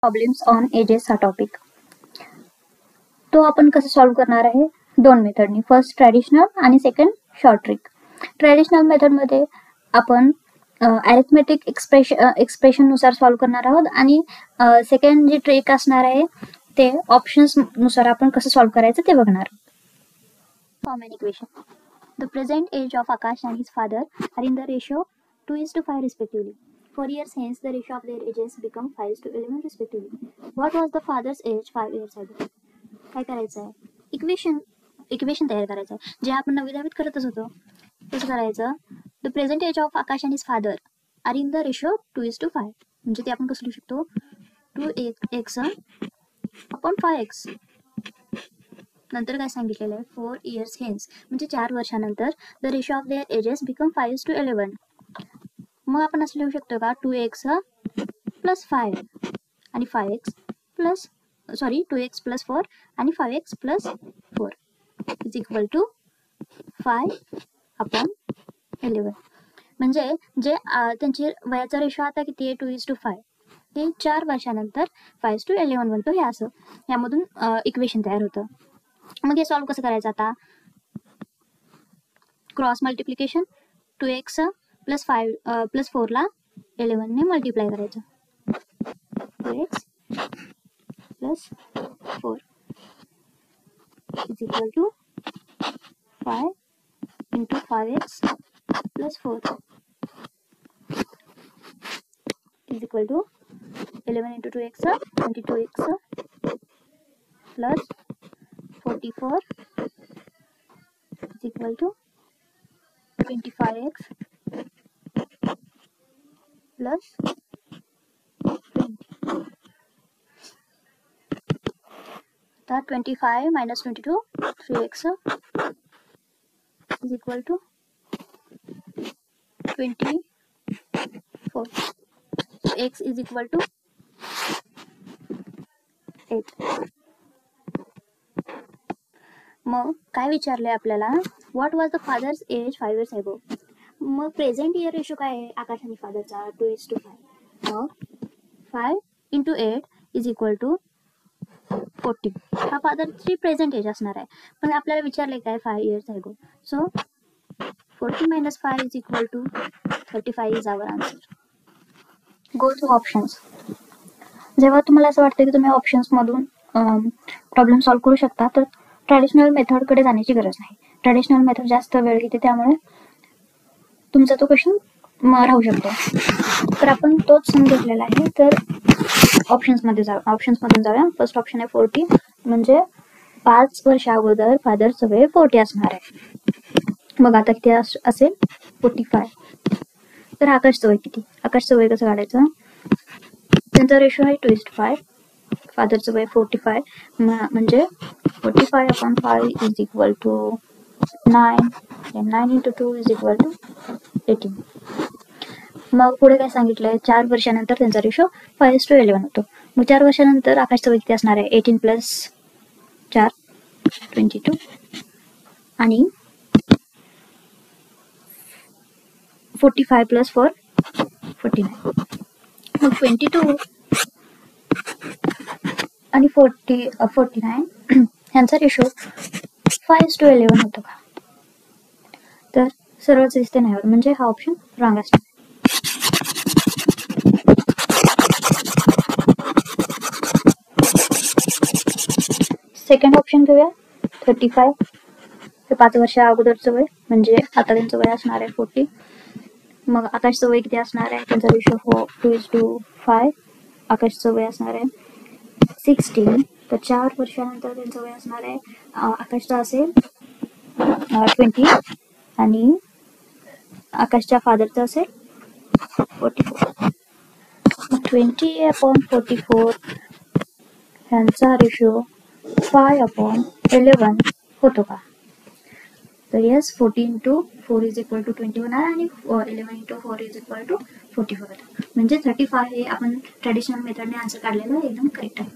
Problems on edges हा topic. तो आपण कसं सॉल्व्ह करणार आहे, दोन मेथडनी. फर्स्ट ट्रॅडिशनल आणि सेकंड शॉर्ट ट्रिक. ट्रॅडिशनल मेथडमध्ये आपण अरिथमेटिक एक्सप्रेशन नुसार सॉल्व्ह करणार आहोत आणि सेकंड जी ट्रिक असणार आहे ते ऑप्शन्स नुसार आपण कसं सॉल्व्ह करायचं ते बघणार. Form an equation. The present age of Akash and his father are in the ratio 2:5 respectively. 4 years hence, the ratio of their ages become 5:11 respectively. What was the father's age 5 years ago? काय करायचं आहे, equation तयार करायचं आहे, जे आपण 9वी-10वीत करतच होतो तसं करायचं. The present age of Akash and his father are in the ratio 2:5. म्हणजे ते आपण कसं लिहू शकतो, 2x अपॉन 5x. नंतर काय सांगितलेलं आहे, 4 years hence म्हणजे 4 वर्षानंतर the ratio of their ages become 5:11. मग आपण असं लिहू शकतो का, 2x प्लस 5 आणि 5x प्लस 2x प्लस 4 आणि 5x plus 4 is equal to 5/11. म्हणजे जे त्यांची वयाचा रेशो आता किती आहे, 2:5. ते 4 वर्षानंतर 5:11 बनतो. हे असं यामधून इक्वेशन तयार होतं. मग हे सॉल्व्ह कसं करायचं, आता cross multiplication. 2x plus 5 plus 4 ला 11 ने मल्टिप्लाय करायचं. 2x plus 4 is equal to 5 into 5x plus 4 is equal to 11 into 2x 22x plus 44 is equal to 25x plus 20. That 25 minus 22, 3x is equal to 24. So x is equal to 8. मग काय विचारले आपल्याला, what was the father's age 5 years ago. मग present year ratio काय आहे आकाश आणि फादरचा, 2:5. मग 5 into 8 is equal to 40. हा फादरची प्रेझेंट एज असणार आहे, पण आपल्याला विचारले काय 5 years ago. So 40 minus 5 is equal to 35 is our answer. Go to options. जेव्हा तुम्हाला असं वाटतं की तुम्ही ऑप्शन्स मधून प्रॉब्लेम सॉल्व्ह करू शकता, तर ट्रॅडिशनल मेथडकडे जाण्याची गरज नाही. ट्रॅडिशनल मेथड जास्त वेळ घेते, त्यामुळे तुमचा तो क्वेश्चन राहू शकतो. तर आपण तोच सम घेतलेला आहे. तर ऑप्शन्समधून जाऊया. फर्स्ट ऑप्शन आहे 40, म्हणजे 5 वर्षा अगोदर फादरचं वय 40 असणार आहे. मग आता किती असेल, 45. तर आकाशचं वय किती, आकाशचं वय कसं काढायचं, त्यांचा रेशो आहे 2:5. फादरचं वय 45, म्हणजे 45 upon 5 is equal to 9. 9 into 2 is equal to 18. मग पुढे काय सांगितलंय, 4 वर्षानंतर त्यांचा रेशो 5:11 होतो. मग 4 वर्षानंतर आकाशचं वय किती असणार आहे, 18 प्लस 4 22 आणि 45 प्लस 4 49. मग 22 आणि 49 ह्यांचा रेशो 5:11 होतो का, तर सरळच दिसते नाही होत, म्हणजे हा ऑप्शन रॉंग असणार. सेकंड ऑप्शन घेऊया. 35 हे 5 वर्षा अगोदरचं वय, म्हणजे आता त्यांचं वय असणार आहे 40. मग आकाशचं वय किती असणार आहे, त्यांचा रेशो 2:5. आकाशचं वय असणार आहे 16. तर 4 वर्षानंतर त्यांचं वय असणार आहे, आकाशचं असेल 20 आणि आकाशच्या फादरचं असेल 44. 20/44 ह्यांचा रेशो 5/11 होतो का, तर yes, 40 into 4 is equal to 21 आणि 11 इंटू 4 इज इक्वल टू 44. म्हणजे 35 हे आपण ट्रॅडिशनल मेथडने आन्सर काढलेलं एकदम करेक्ट आहे.